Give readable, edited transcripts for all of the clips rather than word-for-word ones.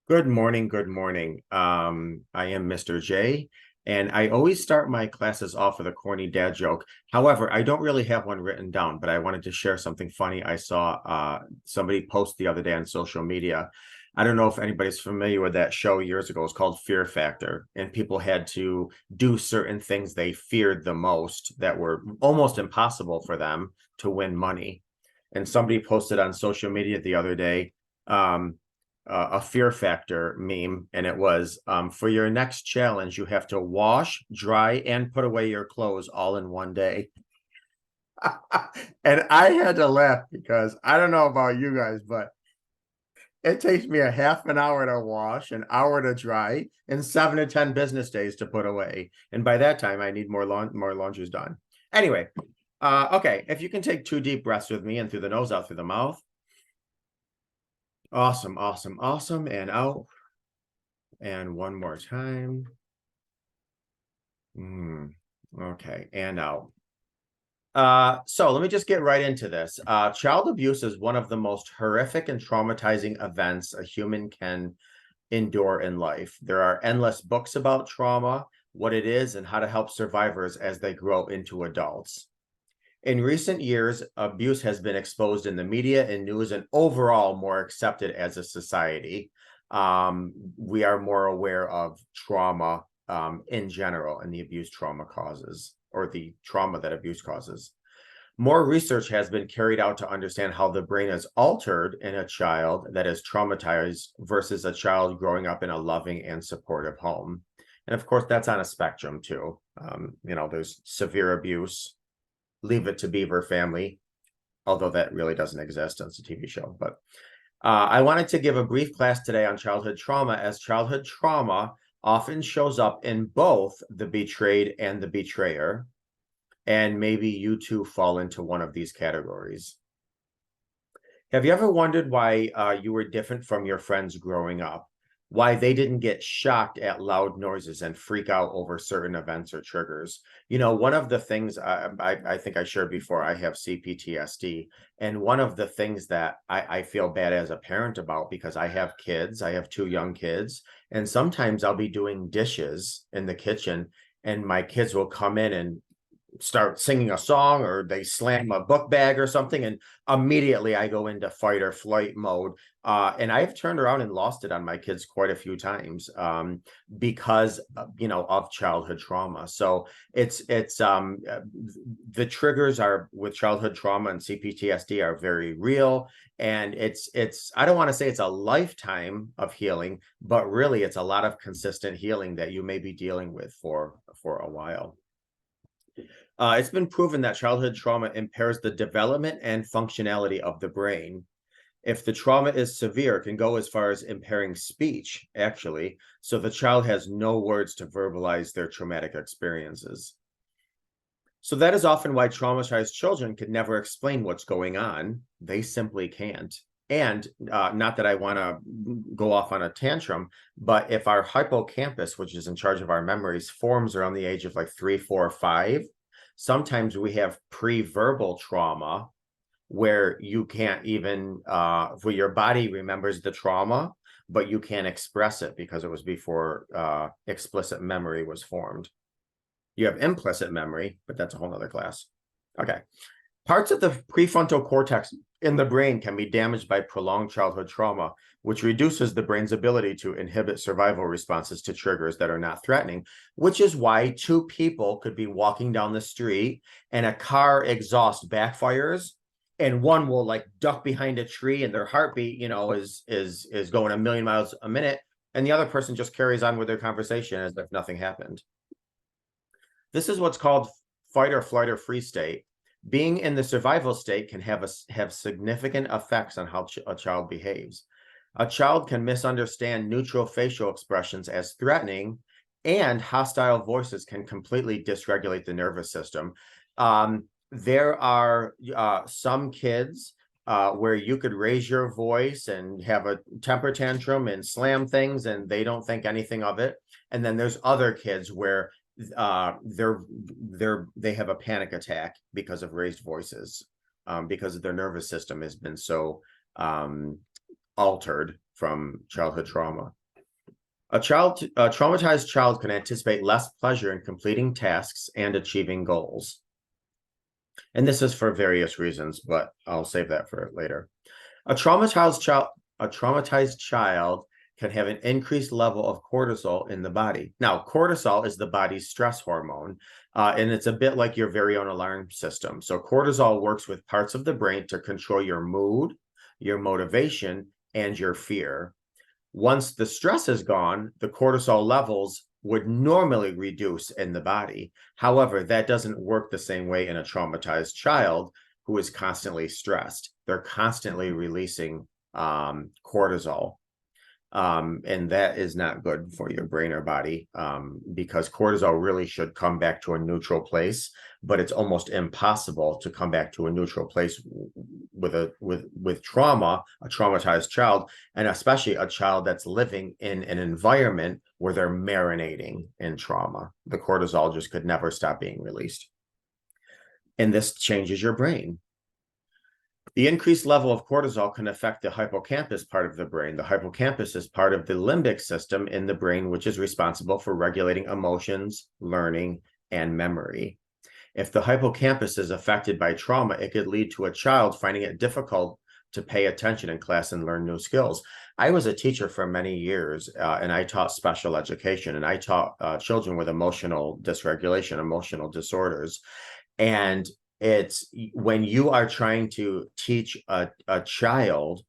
Good morning. Good morning. I am Mr. J, and I always start my classes off with a corny dad joke. However, I don't really have one written down, but I wanted to share something funny I saw somebody post the other day on social media. I don't know if anybody's familiar with that show years ago. It's called Fear Factor, and people had to do certain things they feared the most that were almost impossible for them to win money. And somebody posted on social media the other day. Um, a Fear Factor meme, and it was for your next challenge, you have to wash, dry, and put away your clothes all in one day. And I had to laugh because I don't know about you guys, but it takes me a half an hour to wash, an hour to dry, and 7 to 10 business days to put away. And by that time, I need more laundry's done. Anyway, okay, if you can take 2 deep breaths with me, in through the nose, out through the mouth. Awesome, awesome, awesome. And out. And one more time. Okay, and out. So let me just get right into this. Child abuse is one of the most horrific and traumatizing events a human can endure in life. There are endless books about trauma, what it is, and how to help survivors as they grow into adults. In recent years, abuse has been exposed in the media and news and overall more accepted as a society. We are more aware of trauma in general and the abuse trauma causes, or the trauma that abuse causes. More research has been carried out to understand how the brain is altered in a child that is traumatized versus a child growing up in a loving and supportive home. And of course, that's on a spectrum too. There's severe abuse, Leave It to Beaver family, although that really doesn't exist. It's a TV show. But I wanted to give a brief class today on childhood trauma, as childhood trauma often shows up in both the betrayed and the betrayer. And maybe you too fall into one of these categories. Have you ever wondered why you were different from your friends growing up? Why they didn't get shocked at loud noises and freak out over certain events or triggers? One of the things I think I shared before, I have CPTSD. And one of the things that I feel bad as a parent about, because I have kids, I have 2 young kids, and sometimes I'll be doing dishes in the kitchen and my kids will come in and start singing a song, or they slam a book bag or something, and immediately I go into fight or flight mode. And I've turned around and lost it on my kids quite a few times because of childhood trauma. So it's the triggers are with childhood trauma and CPTSD are very real. And it's I don't want to say it's a lifetime of healing, but really it's a lot of consistent healing that you may be dealing with for a while. It's been proven that childhood trauma impairs the development and functionality of the brain. If the trauma is severe, it can go as far as impairing speech, actually, so the child has no words to verbalize their traumatic experiences. So that is often why traumatized children can never explain what's going on. They simply can't. And not that I want to go off on a tantrum, but if our hippocampus, which is in charge of our memories, forms around the age of like 3, 4, 5, sometimes we have pre-verbal trauma where you can't even, where your body remembers the trauma, but you can't express it because it was before explicit memory was formed. You have implicit memory, but that's a whole other class. Okay. Parts of the prefrontal cortex in the brain can be damaged by prolonged childhood trauma, which reduces the brain's ability to inhibit survival responses to triggers that are not threatening, which is why 2 people could be walking down the street and a car exhaust backfires and one will like duck behind a tree and their heartbeat, is going a million miles a minute, and the other person just carries on with their conversation as if nothing happened. This is what's called fight or flight or freeze state. Being in the survival state can have significant effects on how a child behaves. A child can misunderstand neutral facial expressions as threatening, and hostile voices can completely dysregulate the nervous system. There are some kids where you could raise your voice and have a temper tantrum and slam things and they don't think anything of it. And then there's other kids where they have a panic attack because of raised voices, because their nervous system has been so altered from childhood trauma. A traumatized child can anticipate less pleasure in completing tasks and achieving goals. And this is for various reasons, but I'll save that for later. A traumatized child can have an increased level of cortisol in the body. Now, cortisol is the body's stress hormone, and it's a bit like your very own alarm system. So cortisol works with parts of the brain to control your mood, your motivation, and your fear. Once the stress is gone, the cortisol levels would normally reduce in the body. However, that doesn't work the same way in a traumatized child who is constantly stressed. They're constantly releasing cortisol. And that is not good for your brain or body, because cortisol really should come back to a neutral place, but it's almost impossible to come back to a neutral place with trauma, a traumatized child, and especially a child that's living in an environment where they're marinating in trauma. The cortisol just could never stop being released. And this changes your brain. The increased level of cortisol can affect the hippocampus part of the brain. The hippocampus is part of the limbic system in the brain, which is responsible for regulating emotions, learning, and memory. If the hippocampus is affected by trauma, it could lead to a child finding it difficult to pay attention in class and learn new skills. I was a teacher for many years, and I taught special education, and I taught children with emotional dysregulation, emotional disorders. And it's when you are trying to teach a child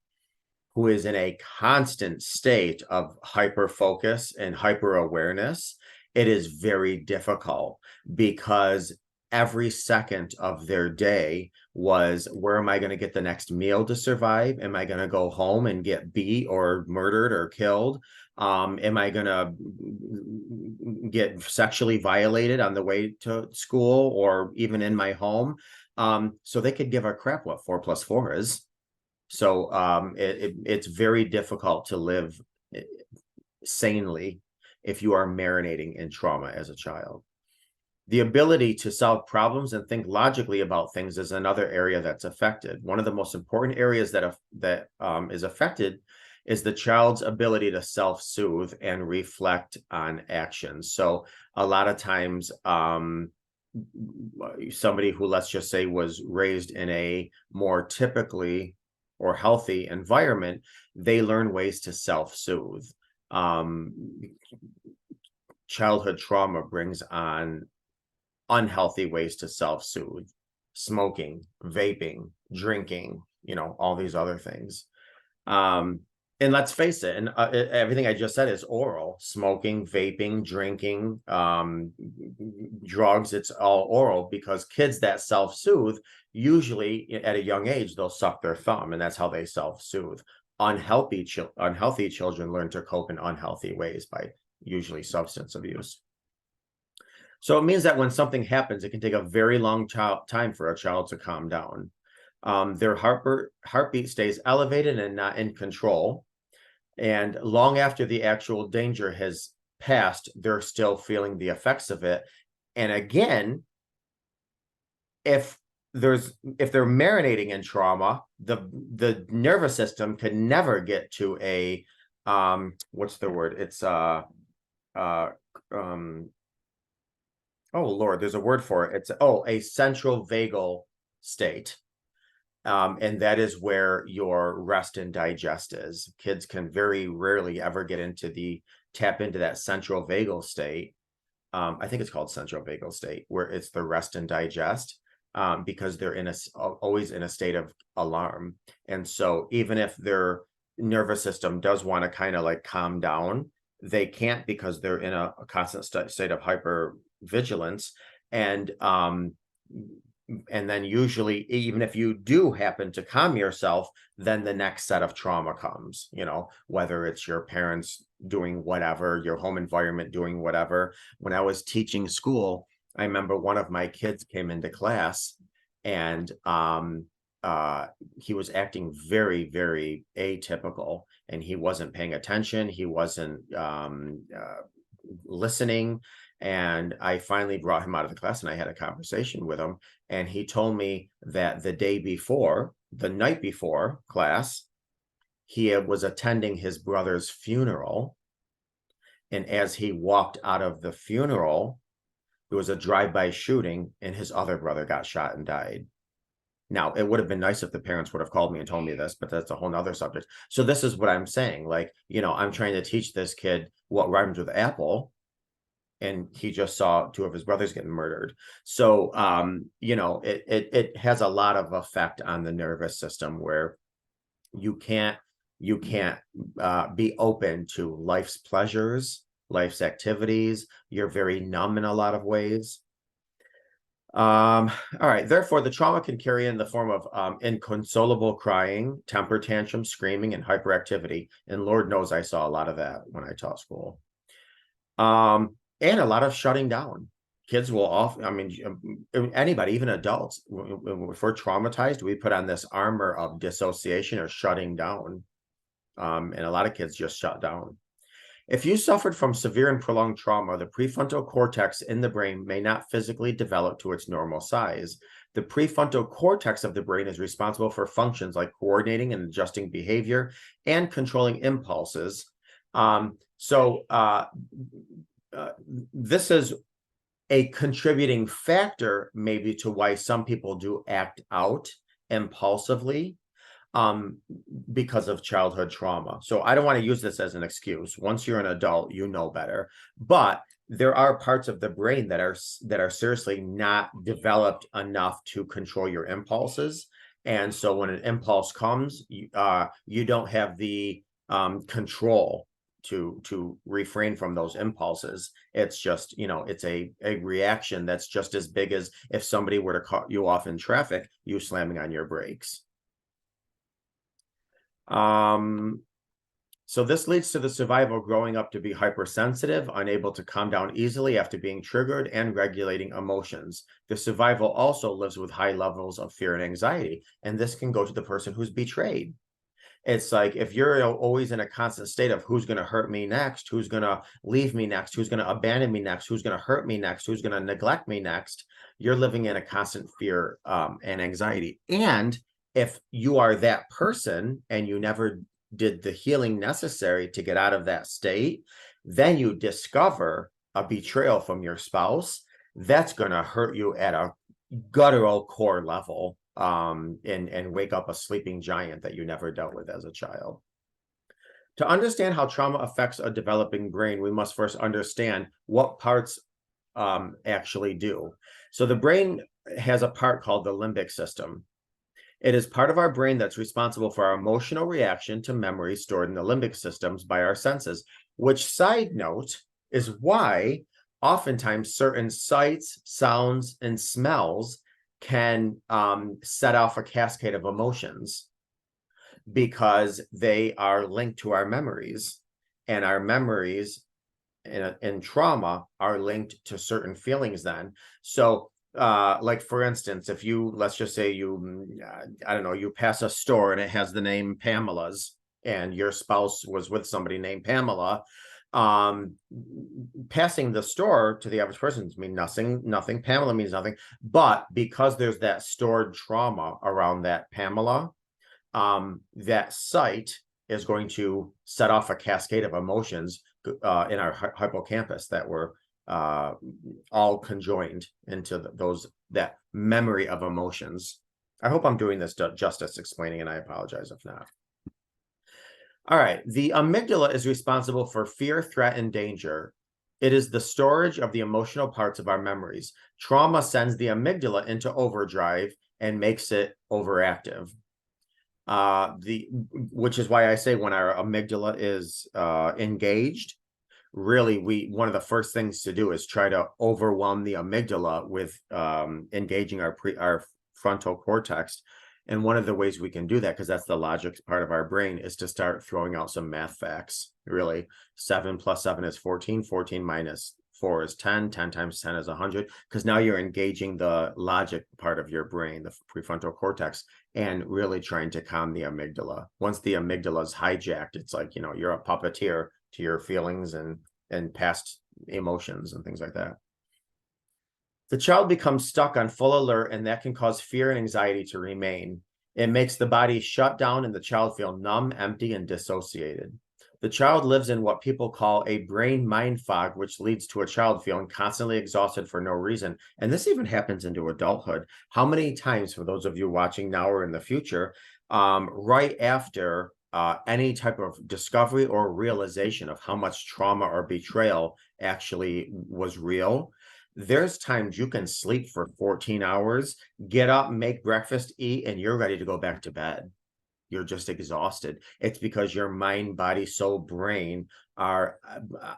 who is in a constant state of hyper focus and hyper awareness, it is very difficult because every second of their day was, where am I going to get the next meal to survive? Am I going to go home and get beat or murdered or killed? Am I going to get sexually violated on the way to school or even in my home? So they could give a crap what 4 + 4 is. So it's very difficult to live sanely if you are marinating in trauma as a child. The ability to solve problems and think logically about things is another area that's affected. One of the most important areas that is affected is the child's ability to self-soothe and reflect on actions. So a lot of times, somebody who, let's just say, was raised in a more typically or healthy environment, they learn ways to self-soothe. Childhood trauma brings on unhealthy ways to self-soothe: smoking, vaping, drinking, all these other things. And let's face it, and everything I just said is oral: smoking, vaping, drinking, drugs. It's all oral, because kids that self-soothe, usually at a young age, they'll suck their thumb, and that's how they self-soothe. Unhealthy children learn to cope in unhealthy ways by usually substance abuse. So it means that when something happens, it can take a very long time for a child to calm down. Their heartbeat stays elevated and not in control. And long after the actual danger has passed, they're still feeling the effects of it. And again, if they're marinating in trauma, the nervous system could never get to a what's the word? It's oh Lord, there's a word for it. It's a central vagal state. And that is where your rest and digest is. Kids can very rarely ever get tap into that central vagal state. I think it's called central vagal state, where it's the rest and digest, because they're always in a state of alarm. And so even if their nervous system does want to kind of like calm down, they can't, because they're in a constant state of hyper vigilance. And then usually, even if you do happen to calm yourself, then the next set of trauma comes, whether it's your parents doing whatever, your home environment doing whatever. When I was teaching school, I remember one of my kids came into class, and he was acting very, very atypical, and he wasn't paying attention. He wasn't listening. And I finally brought him out of the class, and I had a conversation with him. And he told me that the night before class, he was attending his brother's funeral. And as he walked out of the funeral, there was a drive-by shooting and his other brother got shot and died. Now, it would have been nice if the parents would have called me and told me this, but that's a whole nother subject. So this is what I'm saying. Like, I'm trying to teach this kid what rhymes with apple, and he just saw two of his brothers getting murdered. So, it has a lot of effect on the nervous system where you can't be open to life's pleasures, life's activities. You're very numb in a lot of ways. All right. Therefore, the trauma can carry in the form of inconsolable crying, temper tantrum, screaming, and hyperactivity. And Lord knows I saw a lot of that when I taught school. And a lot of shutting down. Kids will often, anybody, even adults, if we're traumatized, we put on this armor of dissociation or shutting down. And a lot of kids just shut down. If you suffered from severe and prolonged trauma, the prefrontal cortex in the brain may not physically develop to its normal size. The prefrontal cortex of the brain is responsible for functions like coordinating and adjusting behavior and controlling impulses. This is a contributing factor maybe to why some people do act out impulsively because of childhood trauma. So I don't want to use this as an excuse. Once you're an adult, you know better. But there are parts of the brain that are seriously not developed enough to control your impulses. And so when an impulse comes, you don't have the control to refrain from those impulses. It's just, it's a reaction that's just as big as if somebody were to cut you off in traffic, you slamming on your brakes. So this leads to the survival growing up to be hypersensitive, unable to calm down easily after being triggered, and regulating emotions. The survival also lives with high levels of fear and anxiety, and this can go to the person who's betrayed. It's like if you're always in a constant state of who's going to hurt me next, who's going to leave me next, who's going to abandon me next, who's going to hurt me next, who's going to neglect me next, you're living in a constant fear and anxiety. And if you are that person and you never did the healing necessary to get out of that state, then you discover a betrayal from your spouse, that's going to hurt you at a guttural core level, and wake up a sleeping giant that you never dealt with as a child. To understand how trauma affects a developing brain, we must first understand what parts actually do. So the brain has a part called the limbic system. It is part of our brain that's responsible for our emotional reaction to memories stored in the limbic systems by our senses, which, side note, is why oftentimes certain sights, sounds, and smells can set off a cascade of emotions because they are linked to our memories, and our memories in trauma are linked to certain feelings then. So like for instance, if let's just say you pass a store and it has the name Pamela's and your spouse was with somebody named Pamela, passing the store to the average person means nothing. Pamela means nothing, but because there's that stored trauma around that Pamela, that sight is going to set off a cascade of emotions in our hippocampus that were all conjoined into that memory of emotions. I hope I'm doing this justice explaining, and I apologize if not. All right, the amygdala is responsible for fear, threat, and danger. It is the storage of the emotional parts of our memories. Trauma sends the amygdala into overdrive and makes it overactive. Which is why I say when our amygdala is engaged, really one of the first things to do is try to overwhelm the amygdala with engaging our frontal cortex. And one of the ways we can do that, because that's the logic part of our brain, is to start throwing out some math facts. Really, 7 plus 7 is 14, 14 minus 4 is 10, 10 times 10 is 100, because now you're engaging the logic part of your brain, the prefrontal cortex, and really trying to calm the amygdala. Once the amygdala is hijacked, it's like, you're a puppeteer to your feelings and past emotions and things like that. The child becomes stuck on full alert, and that can cause fear and anxiety to remain. It makes the body shut down and the child feel numb, empty, and dissociated. The child lives in what people call a brain mind fog, which leads to a child feeling constantly exhausted for no reason. And this even happens into adulthood. How many times, for those of you watching now or in the future, right after any type of discovery or realization of how much trauma or betrayal actually was real, there's times you can sleep for 14 hours, get up, make breakfast, eat, and you're ready to go back to bed. You're just exhausted. It's because your mind, body, soul, brain are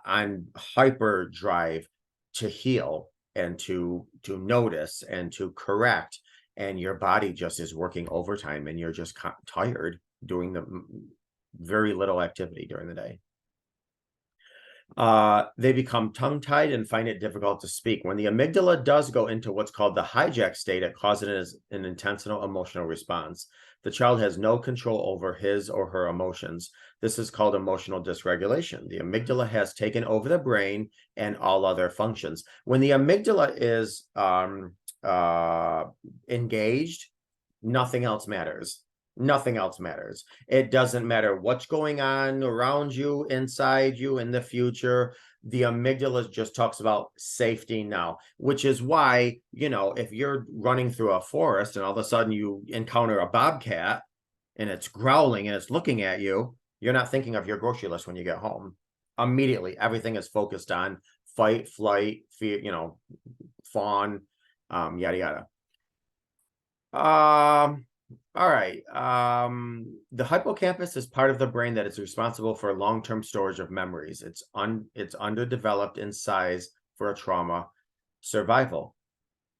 on hyperdrive to heal and to notice and to correct, and your body just is working overtime, and you're just tired doing the very little activity during the day. They become tongue-tied and find it difficult to speak. When the amygdala does go into what's called the hijack state, it causes an intentional emotional response. The child has no control over his or her emotions. This is called emotional dysregulation. The amygdala has taken over the brain and all other functions. When the amygdala is engaged, nothing else matters. Nothing else matters. It doesn't matter what's going on around you, inside you, in the future. The amygdala just talks about safety now, which is why, you know, if you're running through a forest and all of a sudden you encounter a bobcat and it's growling and it's looking at you, you're not thinking of your grocery list when you get home. Immediately, everything is focused on fight, flight, fear, you know, fawn, yada, yada. All right. The hippocampus is part of the brain that is responsible for long-term storage of memories. It's underdeveloped in size for a trauma survival.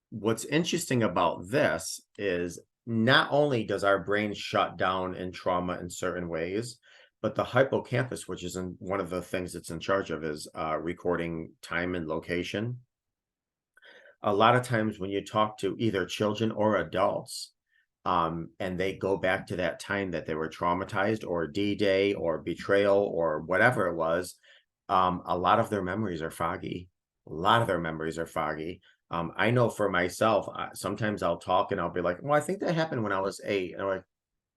What's interesting about this is not only does our brain shut down in trauma in certain ways, but the hippocampus, which is one of the things it's in charge of, is recording time and location. A lot of times when you talk to either children or adults, and they go back to that time that they were traumatized, or D-Day or betrayal or whatever it was, a lot of their memories are foggy. A lot of their memories are foggy. I know for myself, sometimes I'll talk and I'll be like, well, I think that happened when I was 8. And I'm like,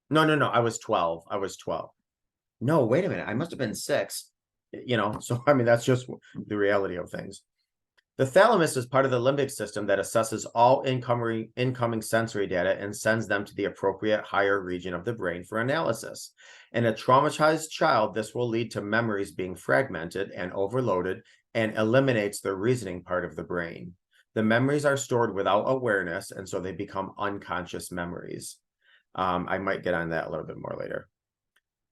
no, I was 12. I was 12. No, wait a minute. I must have been 6. You know, so I mean, that's just the reality of things. The thalamus is part of the limbic system that assesses all incoming sensory data and sends them to the appropriate higher region of the brain for analysis. In a traumatized child, this will lead to memories being fragmented and overloaded and eliminates the reasoning part of the brain. The memories are stored without awareness, and so they become unconscious memories. I might get on that a little bit more later.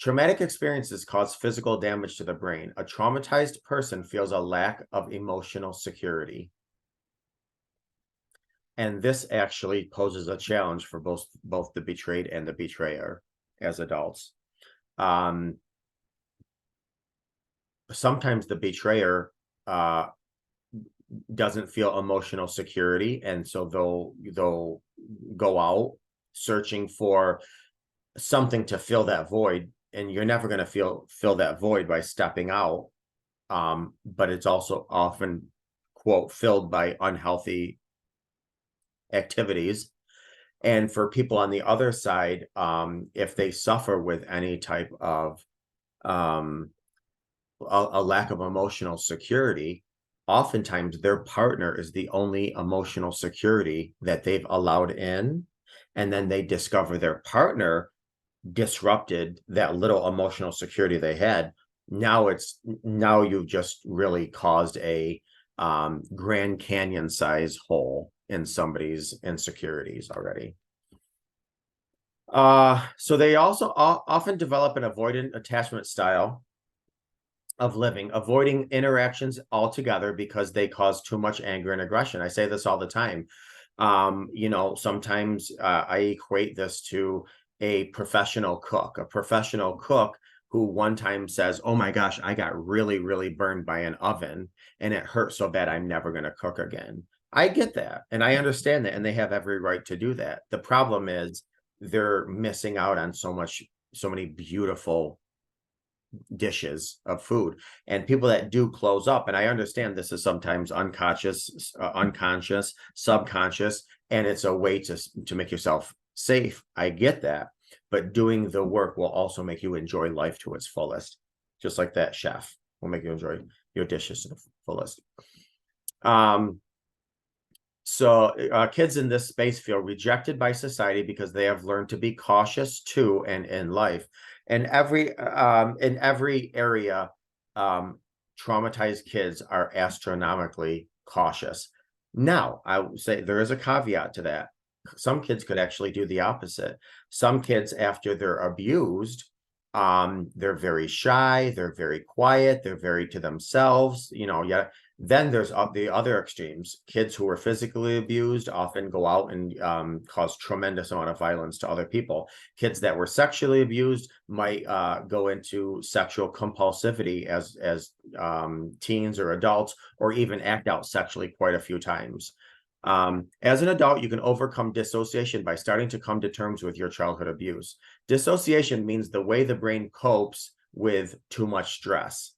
Traumatic experiences cause physical damage to the brain. A traumatized person feels a lack of emotional security. And this actually poses a challenge for both the betrayed and the betrayer as adults. Sometimes the betrayer doesn't feel emotional security, and so they'll go out searching for something to fill that void. And you're never going to fill that void by stepping out. But it's also often, quote, filled by unhealthy activities. And for people on the other side, if they suffer with any type of a lack of emotional security, oftentimes their partner is the only emotional security that they've allowed in. And then they discover their partner disrupted that little emotional security they had. Now you've just really caused a Grand Canyon size hole in somebody's insecurities already. So they also often develop an avoidant attachment style of living, avoiding interactions altogether because they cause too much anger and aggression. I say this all the time. You know, sometimes I equate this to a professional cook who one time says, oh my gosh, I got really, really burned by an oven and it hurt so bad I'm never going to cook again. I get that and I understand that, and they have every right to do that. The problem is they're missing out on so many beautiful dishes of food, and people that do close up, and I understand this is sometimes unconscious, subconscious, and it's a way to make yourself safe. I get that, but doing the work will also make you enjoy life to its fullest. just like that chef will make you enjoy your dishes to the fullest. So kids in this space feel rejected by society because they have learned to be cautious too, and in life. And in every area, traumatized kids are astronomically cautious. Now, I would say there is a caveat to that. Some kids could actually do the opposite. Some kids, after they're abused, they're very shy, they're very quiet, they're very to themselves, yeah. Then there's the other extremes. Kids who were physically abused often go out and cause tremendous amount of violence to other people. Kids that were sexually abused might go into sexual compulsivity as teens or adults, or even act out sexually quite a few times. As an adult, you can overcome dissociation by starting to come to terms with your childhood abuse. Dissociation means the way the brain copes with too much stress.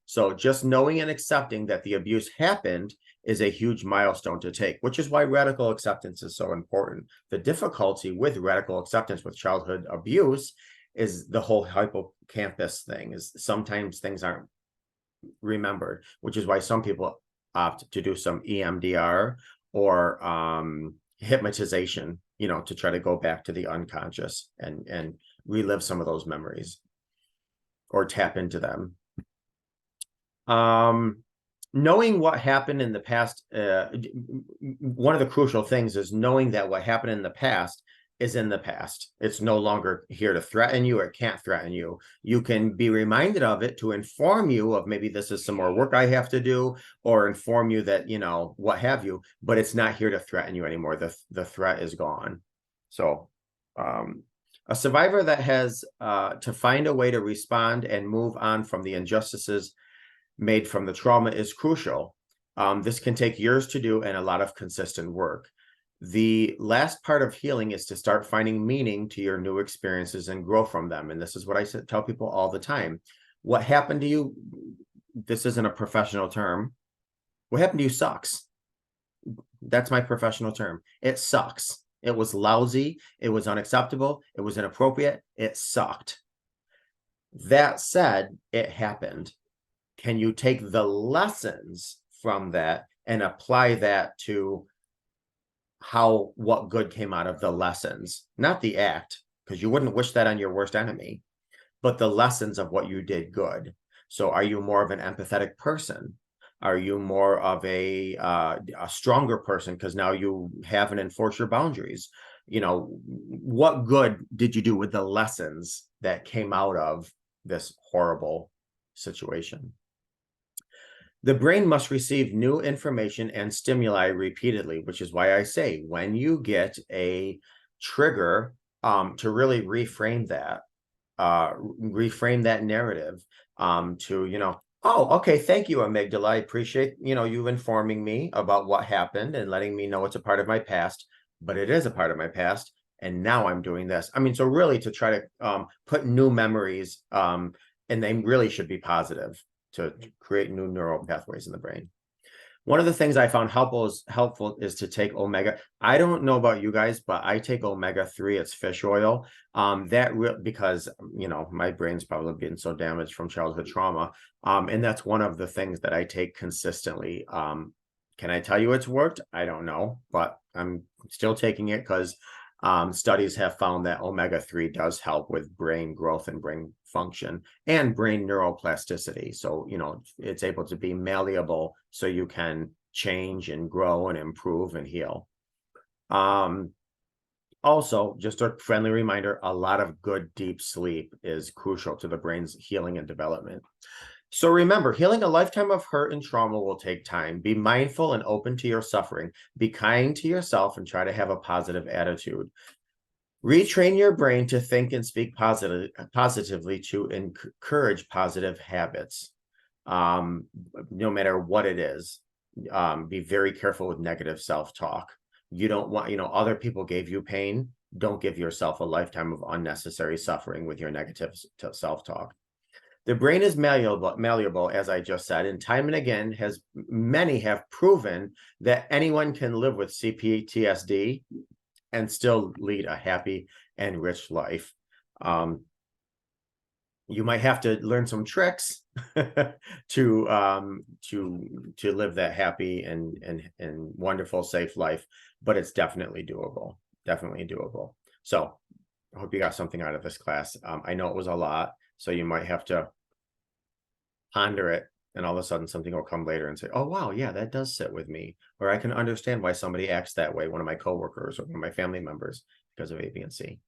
So just knowing and accepting that the abuse happened is a huge milestone to take, which is why radical acceptance is so important. The difficulty with radical acceptance with childhood abuse is the whole hippocampus thing, is sometimes things aren't remembered, which is why some people opt to do some EMDR or hypnotization, to try to go back to the unconscious and relive some of those memories or tap into them. Knowing what happened in the past, one of the crucial things is knowing that what happened in the past is in the past. It's no longer here to threaten you, or it can't threaten you. You can be reminded of it to inform you of maybe this is some more work I have to do, or inform you that, what have you, but it's not here to threaten you anymore. The threat is gone. So, a survivor that has to find a way to respond and move on from the injustices made from the trauma is crucial. This can take years to do and a lot of consistent work. The last part of healing is to start finding meaning to your new experiences and grow from them. And this is what I tell people all the time. What happened to you, this isn't a professional term. What happened to you sucks. That's my professional term. It sucks. It was lousy. It was unacceptable. It was inappropriate. It sucked. That said, it happened. Can you take the lessons from that and apply that to what good came out of the lessons, not the act, because you wouldn't wish that on your worst enemy, but the lessons of what you did good. So are you more of an empathetic person? Are you more of a stronger person because now you have and enforce your boundaries? What good did you do with the lessons that came out of this horrible situation? The brain must receive new information and stimuli repeatedly, which is why I say when you get a trigger, to really reframe that narrative, oh, okay, thank you, amygdala. I appreciate, you informing me about what happened and letting me know it's a part of my past, but it is a part of my past. And now I'm doing this. I mean, so really to try to put new memories, and they really should be positive, to create new neural pathways in the brain. One of the things I found helpful is to take omega. I don't know about you guys, but I take omega-3. It's fish oil. Because my brain's probably been so damaged from childhood trauma, and that's one of the things that I take consistently. Can I tell you it's worked? I don't know, but I'm still taking it because studies have found that omega-3 does help with brain growth and brain function and brain neuroplasticity. So, it's able to be malleable so you can change and grow and improve and heal. Also, just a friendly reminder, a lot of good deep sleep is crucial to the brain's healing and development. So remember, healing a lifetime of hurt and trauma will take time. Be mindful and open to your suffering. Be kind to yourself and try to have a positive attitude. Retrain your brain to think and speak positively to encourage positive habits, no matter what it is. Be very careful with negative self-talk. You don't want, other people gave you pain. Don't give yourself a lifetime of unnecessary suffering with your negative self-talk. The brain is malleable, as I just said, and time and again, many have proven that anyone can live with CPTSD and still lead a happy and rich life. You might have to learn some tricks to live that happy and wonderful, safe life, but it's definitely doable. Definitely doable. So I hope you got something out of this class. I know it was a lot, so you might have to ponder it, and all of a sudden something will come later and say, oh wow, yeah, that does sit with me. Or I can understand why somebody acts that way, one of my coworkers or one of my family members, because of A, B, and C.